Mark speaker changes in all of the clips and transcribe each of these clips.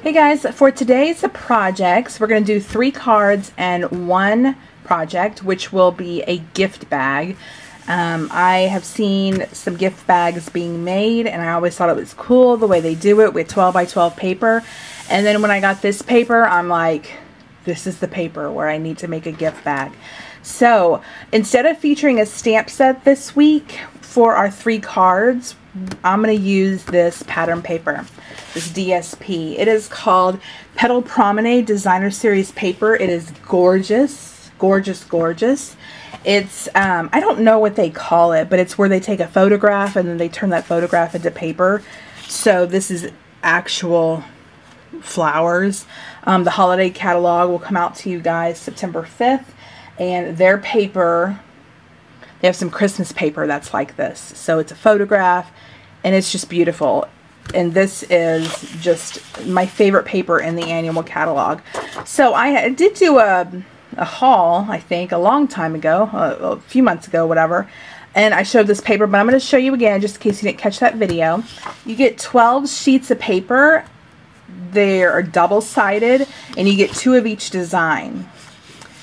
Speaker 1: Hey guys, for today's projects, we're going to do 3 cards and 1 project, which will be a gift bag. I have seen some gift bags being made, and I always thought it was cool the way they do it with 12 by 12 paper. And then when I got this paper, I'm like, this is the paper where I need to make a gift bag. So instead of featuring a stamp set this week for our 3 cards, I'm going to use this pattern paper, this DSP. It is called Petal Promenade Designer Series paper. It is gorgeous, gorgeous, gorgeous. It's, I don't know what they call it, but it's where they take a photograph and then they turn that photograph into paper. So this is actual flowers. The holiday catalog will come out to you guys September 5th. And their paper, they have some Christmas paper that's like this. So it's a photograph and it's just beautiful. And this is just my favorite paper in the annual catalog. So I did do a haul, I think, a long time ago, a few months ago, whatever. And I showed this paper, but I'm going to show you again just in case you didn't catch that video. You get 12 sheets of paper. They are double-sided and you get 2 of each design.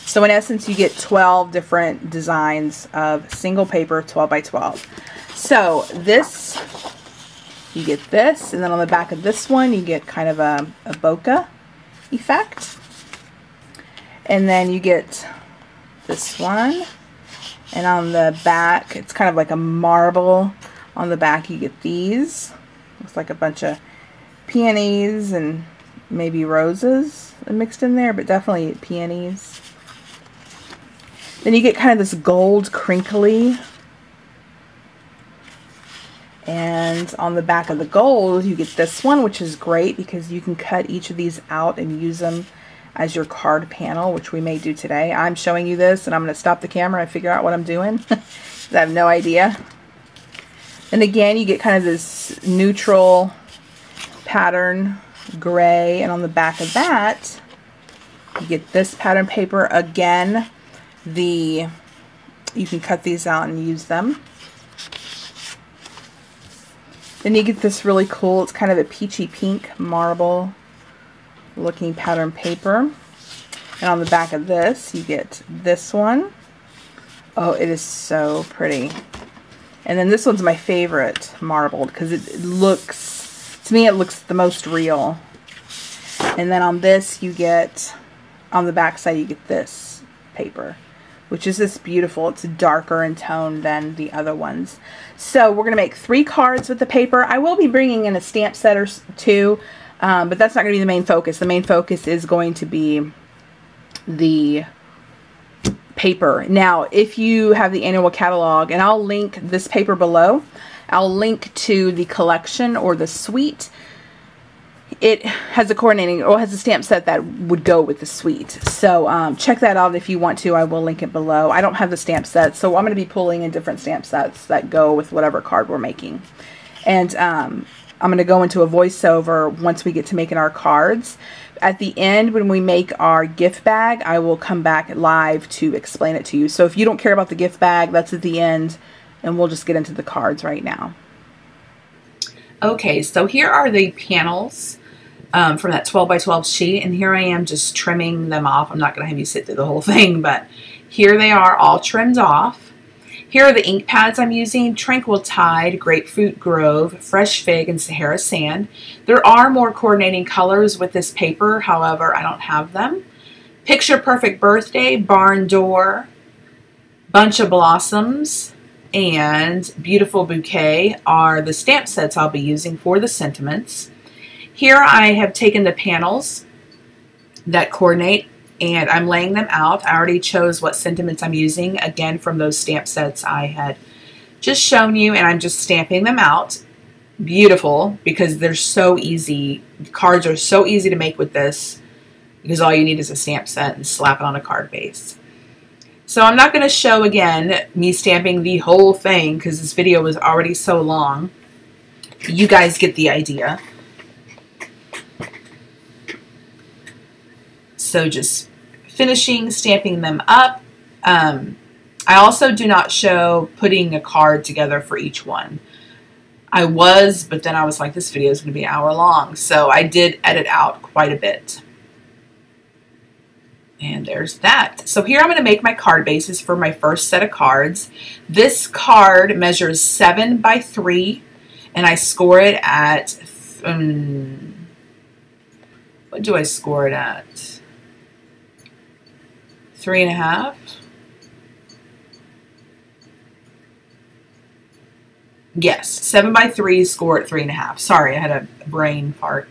Speaker 1: So in essence, you get 12 different designs of single paper, 12 by 12. So this, you get this, and then on the back of this one, you get kind of a bokeh effect. And then you get this one, and on the back, it's kind of like a marble. On the back, you get these. Looks like a bunch of peonies and maybe roses mixed in there, but definitely peonies. Then you get kind of this gold crinkly. And on the back of the gold, you get this one, which is great because you can cut each of these out and use them as your card panel, which we may do today. I'm showing you this, and I'm going to stop the camera and figure out what I'm doing. I have no idea. And again, you get kind of this neutral pattern, gray, and on the back of that, you get this pattern paper again. You can cut these out and use them. Then you get this really cool, it's kind of a peachy pink marble looking pattern paper. And on the back of this, you get this one. Oh, it is so pretty. And then this one's my favorite marbled because it looks, to me it looks the most real. And then on this you get, on the back side you get this paper, which is this beautiful. It's darker in tone than the other ones. So we're going to make 3 cards with the paper. I will be bringing in a stamp set or 2, but that's not going to be the main focus. The main focus is going to be the paper. Now, if you have the annual catalog, and I'll link this paper below, I'll link to the collection or the suite. It has a coordinating, or has a stamp set that would go with the suite. So check that out if you want to. I will link it below. I don't have the stamp set, so I'm going to be pulling in different stamp sets that go with whatever card we're making. And I'm going to go into a voiceover once we get to making our cards. At the end, when we make our gift bag, I will come back live to explain it to you. So if you don't care about the gift bag, that's at the end, and we'll just get into the cards right now. Okay, so here are the panels from that 12 by 12 sheet, and here I am just trimming them off. I'm not going to have you sit through the whole thing, but here they are all trimmed off. Here are the ink pads I'm using: Tranquil Tide, Grapefruit Grove, Fresh Fig, and Sahara Sand. There are more coordinating colors with this paper, however, I don't have them. Picture Perfect Birthday, Barn Door, Bunch of Blossoms, and Beautiful Bouquet are the stamp sets I'll be using for the sentiments. Here I have taken the panels that coordinate and I'm laying them out. I already chose what sentiments I'm using, again from those stamp sets I had just shown you, and I'm just stamping them out. Beautiful, because they're so easy. Cards are so easy to make with this because all you need is a stamp set and slap it on a card base. So I'm not going to show again me stamping the whole thing because this video was already so long. You guys get the idea. So just finishing stamping them up. I also do not show putting a card together for each one.
Speaker 2: I was, but then I was like, this video is going to be an hour long. So I did edit out quite a bit. And there's that. So here I'm going to make my card bases for my first set of cards. This card measures 7 by 3, and I score it at, what do I score it at? 3.5. Yes, 7 by 3, score at 3.5. Sorry, I had a brain fart.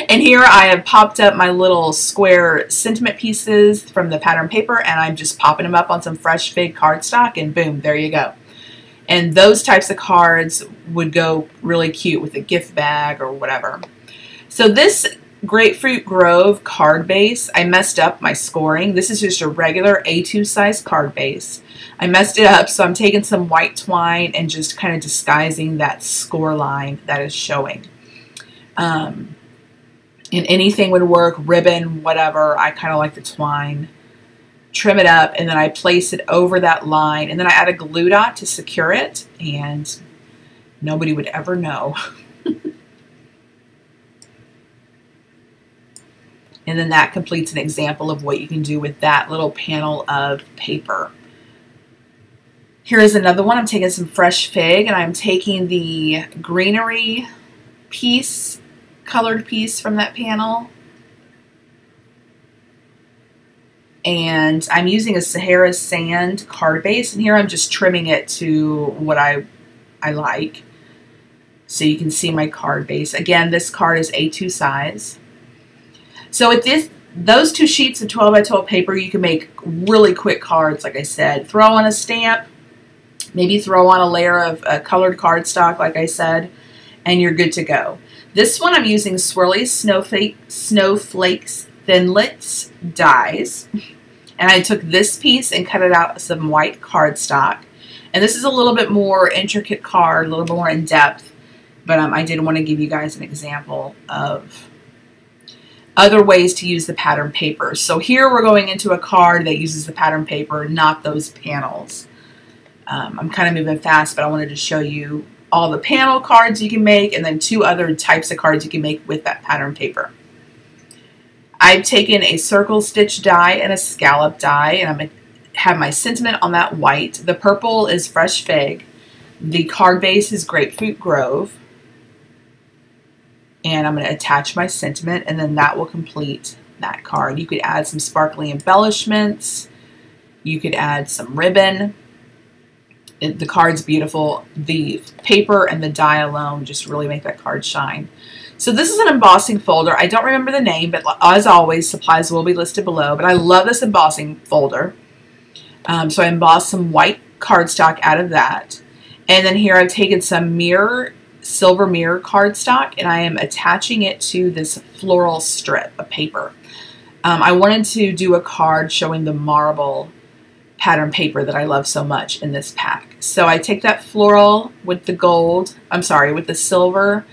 Speaker 2: And here I have popped up my little square sentiment pieces from the pattern paper, and I'm just popping them up on some fresh fig cardstock, and boom, there you go. And those types of cards would go really cute with a gift bag or whatever. So this Grapefruit Grove card base, I messed up my scoring. This is just a regular A2 size card base. I messed it up, so I'm taking some white twine and just kind of disguising that score line that is showing. And anything would work, ribbon, whatever. I kind of like the twine. Trim it up, and then I place it over that line, and then I add a glue dot to secure it, and nobody would ever know. And then that completes an example of what you can do with that little panel of paper. Here is another one. I'm taking some fresh fig, and I'm taking the greenery piece, colored piece from that panel. And I'm using a Sahara Sand card base, and here I'm just trimming it to what I like. So you can see my card base. Again, this card is A2 size. So with those 2 sheets of 12 by 12 paper, you can make really quick cards, like I said. Throw on a stamp, maybe throw on a layer of colored cardstock, like I said, and you're good to go. This one I'm using Swirly Snowflakes Thinlits dies. And I took this piece and cut it out with some white cardstock. And this is a little bit more intricate card, a little bit more in depth, but I did want to give you guys an example of other ways to use the pattern paper. So here we're going into a card that uses the pattern paper, not those panels. I'm kind of moving fast, but I wanted to show you all the panel cards you can make, and then 2 other types of cards you can make with that pattern paper. I've taken a circle stitch die and a scallop die, and I'm going to have my sentiment on that white. The purple is fresh fig. The card base is Grapefruit Grove. And I'm going to attach my sentiment, and then that will complete that card. You could add some sparkly embellishments. You could add some ribbon. The card's beautiful. The paper and the die alone just really make that card shine. So this is an embossing folder. I don't remember the name, but as always, supplies will be listed below. But I love this embossing folder. So I embossed some white cardstock out of that. And then here I've taken some silver mirror cardstock, and I am attaching it to this floral strip of paper. I wanted to do a card showing the marble pattern paper that I love so much in this pack. So I take that floral with with the silver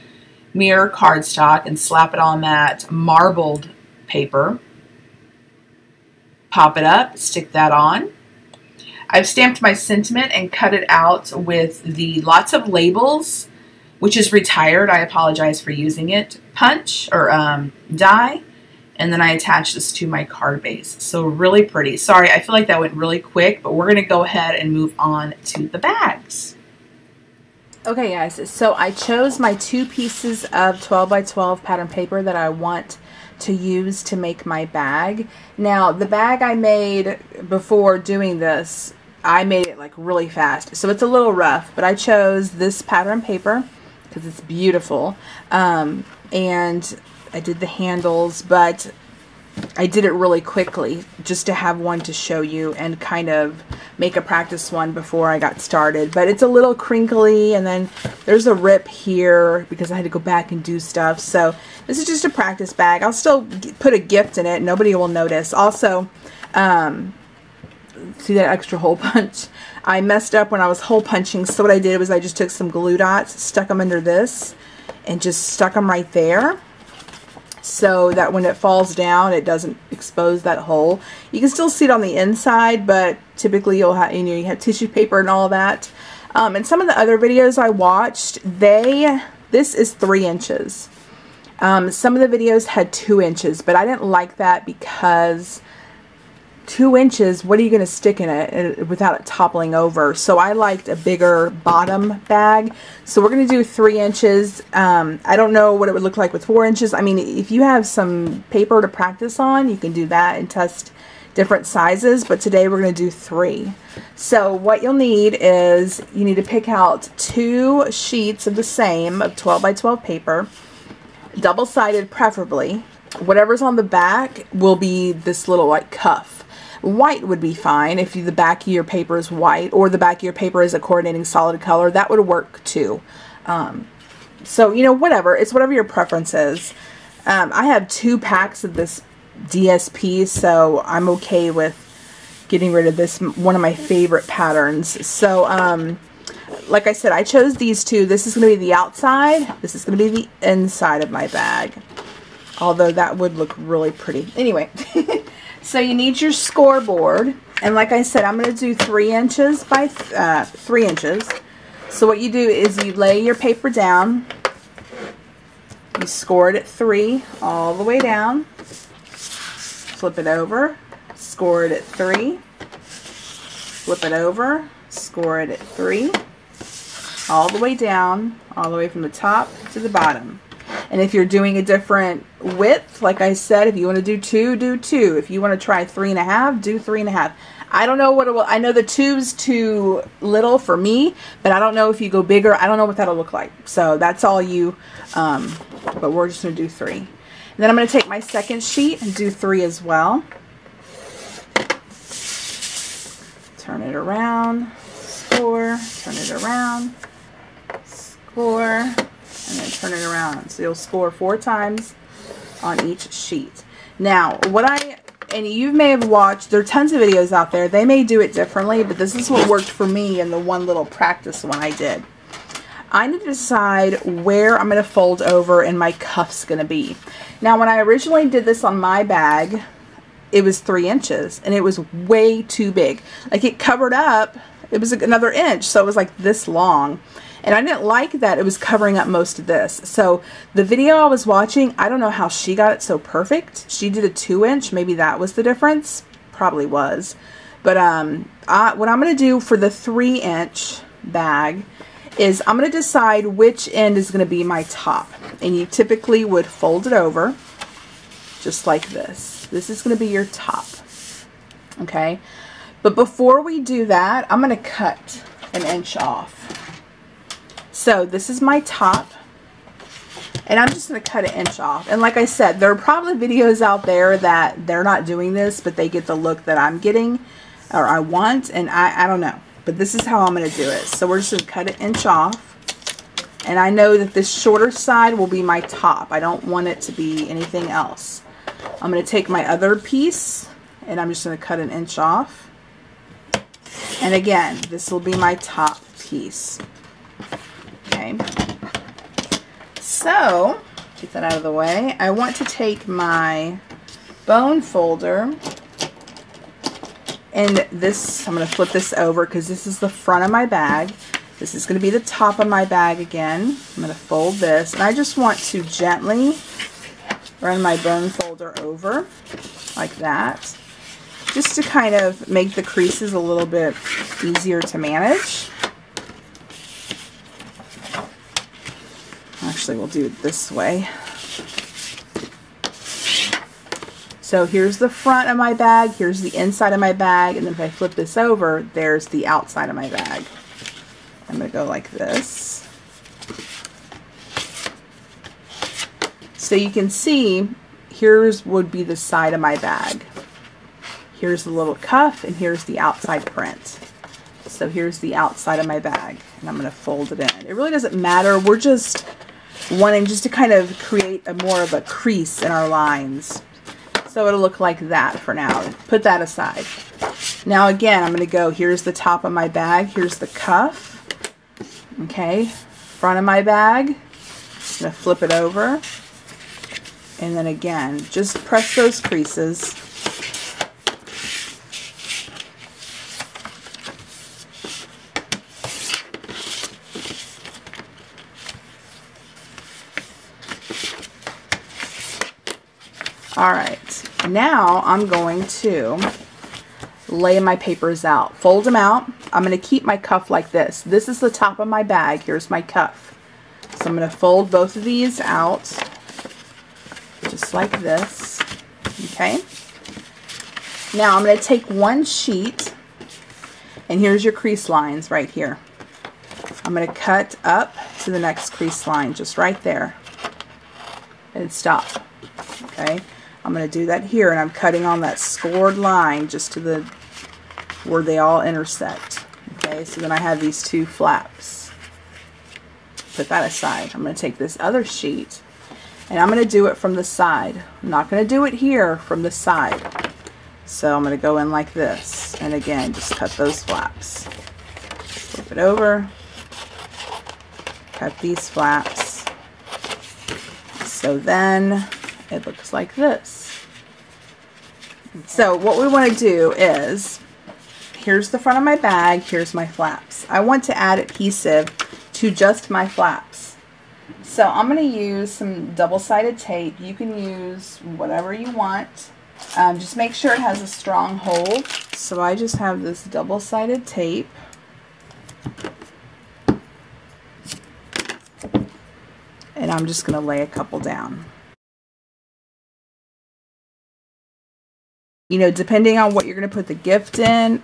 Speaker 2: mirror cardstock and slap it on that marbled paper. Pop it up, stick that on. I've stamped my sentiment and cut it out with the lots of labels, which is retired. I apologize for using it. Punch or die. And then I attach this to my card base. So really pretty. Sorry, I feel like that went really quick, but we're going to go ahead and move on to the bags.
Speaker 1: Okay guys, so I chose my 2 pieces of 12 by 12 pattern paper that I want to use to make my bag. Now the bag I made before doing this, I made it like really fast. So it's a little rough, but I chose this pattern paper because it's beautiful. And I did the handles, but I did it really quickly just to have one to show you and kind of make a practice one before I got started. But it's a little crinkly, and then there's a rip here because I had to go back and do stuff. So this is just a practice bag. I'll still put a gift in it. Nobody will notice. Also, see that extra hole punch? I messed up when I was hole punching. So what I did was I just took some glue dots, stuck them under this, and just stuck them right there, so that when it falls down, it doesn't expose that hole. You can still see it on the inside, but typically you'll have, you have tissue paper and all that. And some of the other videos I watched, this is 3 inches. Some of the videos had 2 inches, but I didn't like that because 2 inches, what are you going to stick in it without it toppling over? So I liked a bigger bottom bag. So we're going to do 3 inches. I don't know what it would look like with 4 inches. I mean, if you have some paper to practice on, you can do that and test different sizes, but today we're going to do 3. So what you'll need is you need to pick out 2 sheets of the same of 12 by 12 paper, double-sided preferably. Whatever's on the back will be this little like cuff. White would be fine if the back of your paper is white, or the back of your paper is a coordinating solid color. That would work too. So, you know, whatever. It's whatever your preference is. I have 2 packs of this DSP, so I'm okay with getting rid of this, one of my favorite patterns. So like I said, I chose these 2. This is going to be the outside, this is going to be the inside of my bag, although that would look really pretty. Anyway, so you need your scoreboard, and like I said, I'm going to do 3 inches by 3 inches. So what you do is you lay your paper down, you score it at 3 all the way down, flip it over, score it at 3, flip it over, score it at 3, all the way down, all the way from the top to the bottom. And if you're doing a different width, like I said, if you want to do 2, do 2. If you want to try 3.5, do 3.5. I don't know what it will. I know the 2's too little for me, but I don't know if you go bigger. I don't know what that'll look like. So that's all you, but we're just going to do 3. And then I'm going to take my second sheet and do 3 as well. Turn it around, score, turn it around, score, and then turn it around. So you'll score 4 times on each sheet. Now, and you may have watched, there are tons of videos out there. They may do it differently, but this is what worked for me in the one little practice one I did. I need to decide where I'm going to fold over and my cuff's going to be. Now, when I originally did this on my bag, it was 3 inches, and it was way too big. Like, it covered up, it was another inch, so it was like this long. And I didn't like that it was covering up most of this. So the video I was watching, I don't know how she got it so perfect. She did a 2 inch. Maybe that was the difference. Probably was. But what I'm going to do for the 3 inch bag is I'm going to decide which end is going to be my top. And you typically would fold it over just like this. This is going to be your top. Okay. But before we do that, I'm going to cut an inch off. So this is my top, and I'm just going to cut an inch off. And like I said, there are probably videos out there that they're not doing this, but they get the look that I'm getting, or I want, and I don't know. But this is how I'm going to do it. So we're just going to cut an inch off, and I know that this shorter side will be my top. I don't want it to be anything else. I'm going to take my other piece, and I'm just going to cut an inch off. And again, this will be my top piece. Okay, so get that out of the way. I want to take my bone folder, and this, I'm going to flip this over because this is the front of my bag. This is going to be the top of my bag again. I'm going to fold this, and I just want to gently run my bone folder over like that, just to kind of make the creases a little bit easier to manage. Actually, we'll do it this way. So here's the front of my bag, here's the inside of my bag, and then if I flip this over, there's the outside of my bag. I'm going to go like this. So you can see, here's would be the side of my bag. Here's the little cuff, and here's the outside print. So here's the outside of my bag, and I'm going to fold it in. It really doesn't matter. We're just wanting just to kind of create a more of a crease in our lines. So it'll look like that for now. Put that aside. Now again, I'm going to go, here's the top of my bag, here's the cuff. Okay, front of my bag. I'm going to flip it over. And then again, just press those creases. All right, now I'm going to lay my papers out. Fold them out. I'm going to keep my cuff like this. This is the top of my bag. Here's my cuff. So I'm going to fold both of these out just like this. Okay. Now I'm going to take one sheet, and here's your crease lines right here. I'm going to cut up to the next crease line just right there and stop. Okay. I'm going to do that here, and I'm cutting on that scored line just to the where they all intersect. Okay, so then I have these two flaps. Put that aside. I'm going to take this other sheet, and I'm going to do it from the side. I'm not going to do it here, from the side. So I'm going to go in like this, and again, just cut those flaps. Flip it over. Cut these flaps. So then it looks like this. So what we want to do is, here's the front of my bag, here's my flaps. I want to add adhesive to just my flaps. So I'm going to use some double-sided tape. You can use whatever you want. Just make sure it has a strong hold. So I just have this double-sided tape. And I'm just going to lay a couple down. You know, depending on what you're going to put the gift in,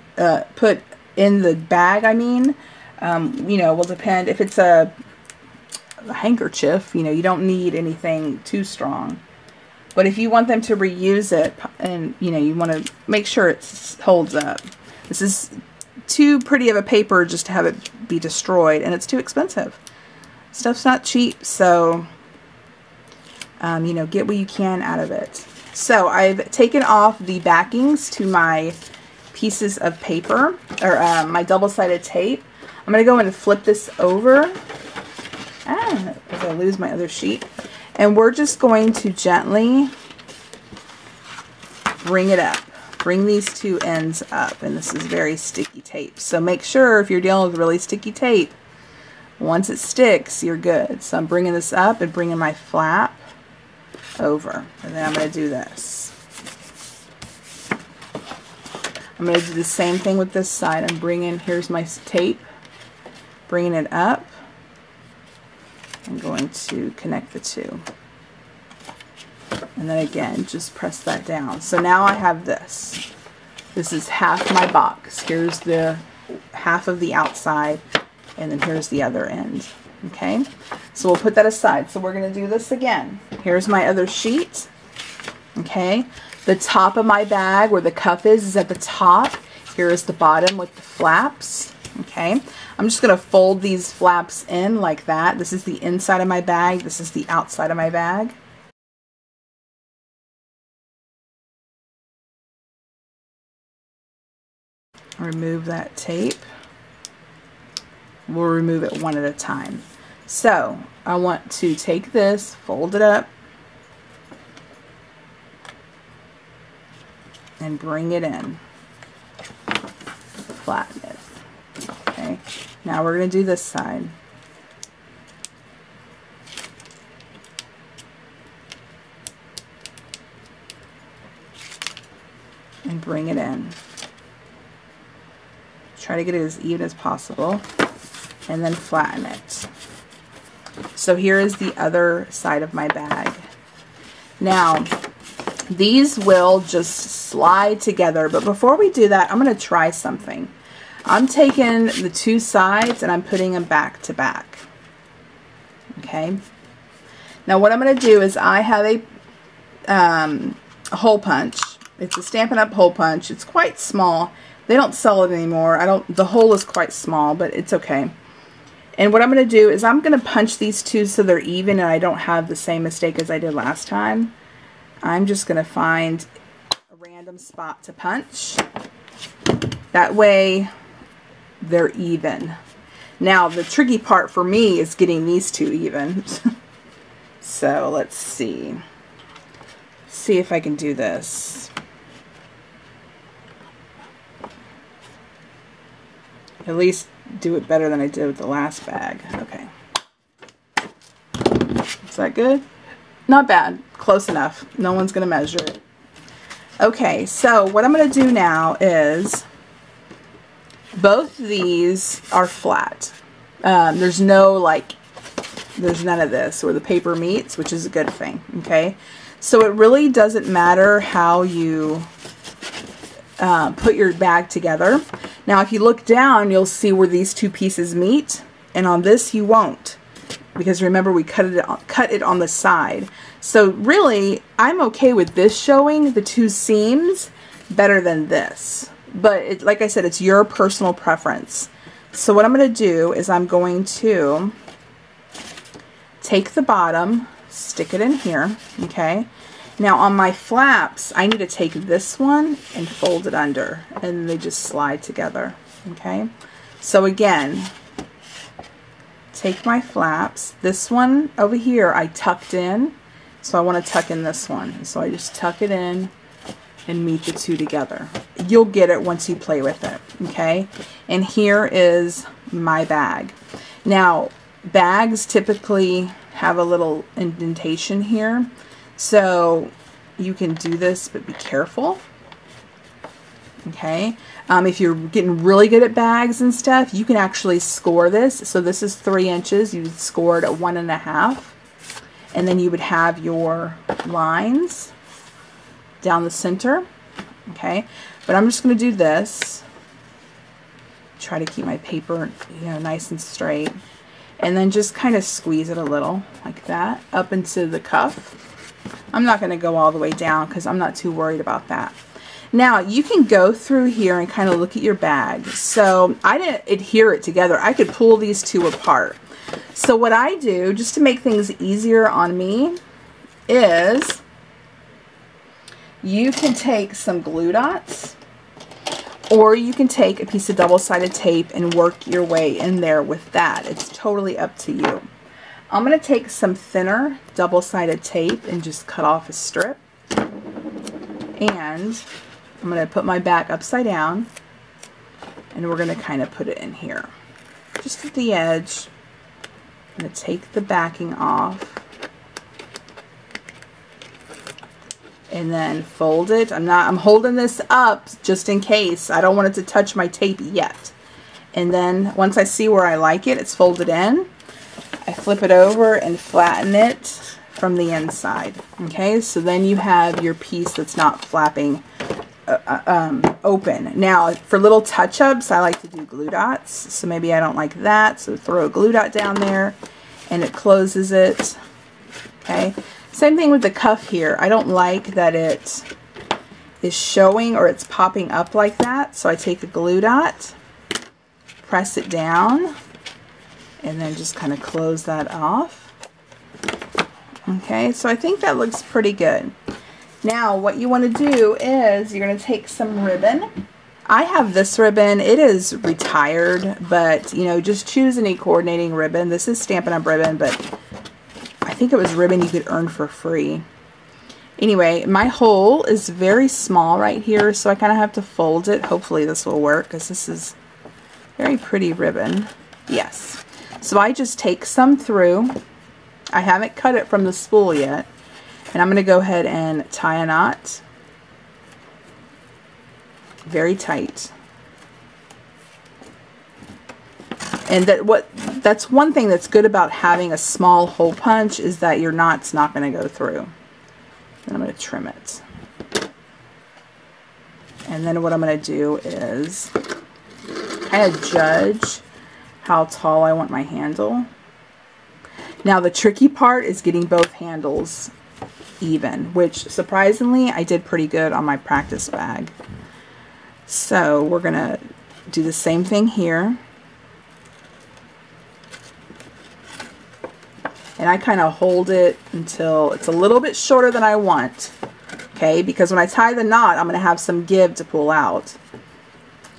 Speaker 1: put in the bag, I mean, you know, will depend. If it's a handkerchief, you know, you don't need anything too strong. But if you want them to reuse it, and, you know, you want to make sure it holds up. This is too pretty of a paper just to have it be destroyed, and it's too expensive. Stuff's not cheap, so, you know, get what you can out of it. So I've taken off the backings to my pieces of paper, or my double-sided tape. I'm going to go in and flip this over, as I lose my other sheet. And we're just going to gently bring it up. Bring these two ends up. And this is very sticky tape. So make sure if you're dealing with really sticky tape, once it sticks, you're good. So I'm bringing this up and bringing my flap over, and then I'm going to do this. I'm going to do the same thing with this side. I'm bringing, here's my tape, bringing it up. I'm going to connect the two, and then again just press that down. So now I have this. This is half my box. Here's the half of the outside, and then here's the other end. Okay, so we'll put that aside. So we're going to do this again. Here's my other sheet. Okay, the top of my bag where the cuff is at the top. Here is the bottom with the flaps. Okay, I'm just going to fold these flaps in like that. This is the inside of my bag. This is the outside of my bag. Remove that tape. We'll remove it one at a time. So I want to take this, fold it up, and bring it in. Flatten it. Okay. Now we're going to do this side. And bring it in. Try to get it as even as possible. And then flatten it. So here is the other side of my bag. Now, these will just slide together, but before we do that, I'm going to try something. I'm taking the two sides and I'm putting them back to back. Okay. Now what I'm going to do is I have a hole punch. It's a Stampin' Up! Hole punch. It's quite small. They don't sell it anymore. The hole is quite small, but it's okay. And what I'm going to do is I'm going to punch these two so they're even and I don't have the same mistake as I did last time. I'm just going to find a random spot to punch. That way they're even. Now the tricky part for me is getting these two even. So let's see. See if I can do this. At least do it better than I did with the last bag. Okay. Is that good? Not bad. Close enough. No one's going to measure it. Okay, so what I'm going to do now is both of these are flat. There's no there's none of this where the paper meets, which is a good thing. Okay, so it really doesn't matter how you put your bag together. Now if you look down, you'll see where these two pieces meet, and on this you won't, because remember we cut it on the side. So really I'm okay with this showing the two seams better than this, but like I said, it's your personal preference. So what I'm going to do is I'm going to take the bottom, stick it in here. Okay, now on my flaps I need to take this one and fold it under, and they just slide together. Okay, so again, take my flaps. This one over here I tucked in, so I want to tuck in this one. So I just tuck it in and meet the two together. You'll get it once you play with it. Okay, and here is my bag. Now bags typically have a little indentation here, so you can do this, but be careful. Okay, if you're getting really good at bags and stuff, you can actually score this. So this is 3 inches. You scored at 1.5, and then you would have your lines down the center. Okay, but I'm just going to do this. Try to keep my paper, nice and straight, and then just kind of squeeze it a little like that up into the cuff. I'm not going to go all the way down because I'm not too worried about that. Now you can go through here and kind of look at your bag. So I didn't adhere it together. I could pull these two apart. So what I do, just to make things easier on me, is you can take some glue dots, or you can take a piece of double-sided tape and work your way in there with that. It's totally up to you. I'm going to take some thinner double-sided tape and just cut off a strip. And I'm going to put my bag upside down, and we're going to kind of put it in here. Just at the edge. I'm going to take the backing off. And then fold it. I'm holding this up just in case. I don't want it to touch my tape yet. And then once I see where I like it, it's folded in, I flip it over and flatten it from the inside. Okay, so then you have your piece that's not flapping open. Now for little touch-ups, I like to do glue dots. So maybe I don't like that, so throw a glue dot down there and it closes it. Okay. Same thing with the cuff here. I don't like that it is showing or it's popping up like that. So I take a glue dot, press it down, and then just kind of close that off. Okay, so I think that looks pretty good. Now what you want to do is you're going to take some ribbon. I have this ribbon. It is retired, but just choose any coordinating ribbon. This is Stampin' Up! Ribbon, but I think it was ribbon you could earn for free. Anyway, my hole is very small right here, so I kind of have to fold it. Hopefully this will work because this is very pretty ribbon. Yes. So I just take some through. I haven't cut it from the spool yet. And I'm going to go ahead and tie a knot. Very tight. And that's one thing that's good about having a small hole punch, is that your knot's not going to go through. And I'm going to trim it. And then what I'm going to do is kind of judge how tall I want my handle. Now the tricky part is getting both handles even, which surprisingly I did pretty good on my practice bag. So we're going to do the same thing here. And I kind of hold it until it's a little bit shorter than I want. Okay, because when I tie the knot, I'm going to have some give to pull out.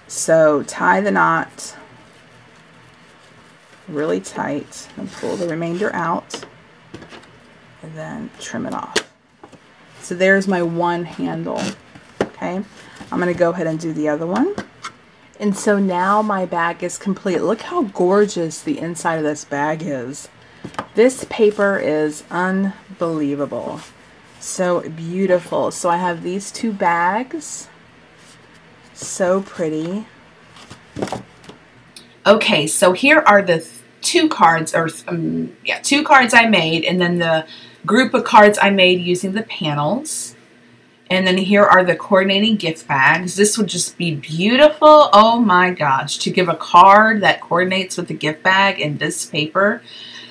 Speaker 1: So tie the knot really tight and pull the remainder out. And then trim it off. So there's my one handle. Okay, I'm going to go ahead and do the other one. And so now my bag is complete. Look how gorgeous the inside of this bag is. This paper is unbelievable. So beautiful. So I have these 2 bags. So pretty.
Speaker 2: Okay, so here are the 2 cards, or 2 cards I made, and then the group of cards I made using the panels. And then here are the coordinating gift bags. This would just be beautiful. Oh my gosh, to give a card that coordinates with the gift bag in this paper.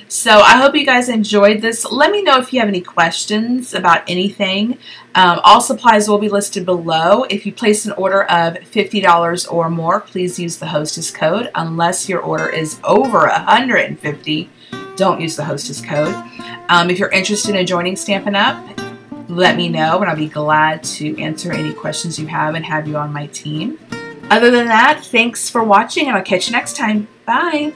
Speaker 2: So I hope you guys enjoyed this. Let me know if you have any questions about anything. All supplies will be listed below. If you place an order of $50 or more, please use the HOSTESS code. Unless your order is over $150, don't use the HOSTESS code. If you're interested in joining Stampin' Up!, let me know, and I'll be glad to answer any questions you have and have you on my team. Other than that, thanks for watching, and I'll catch you next time. Bye!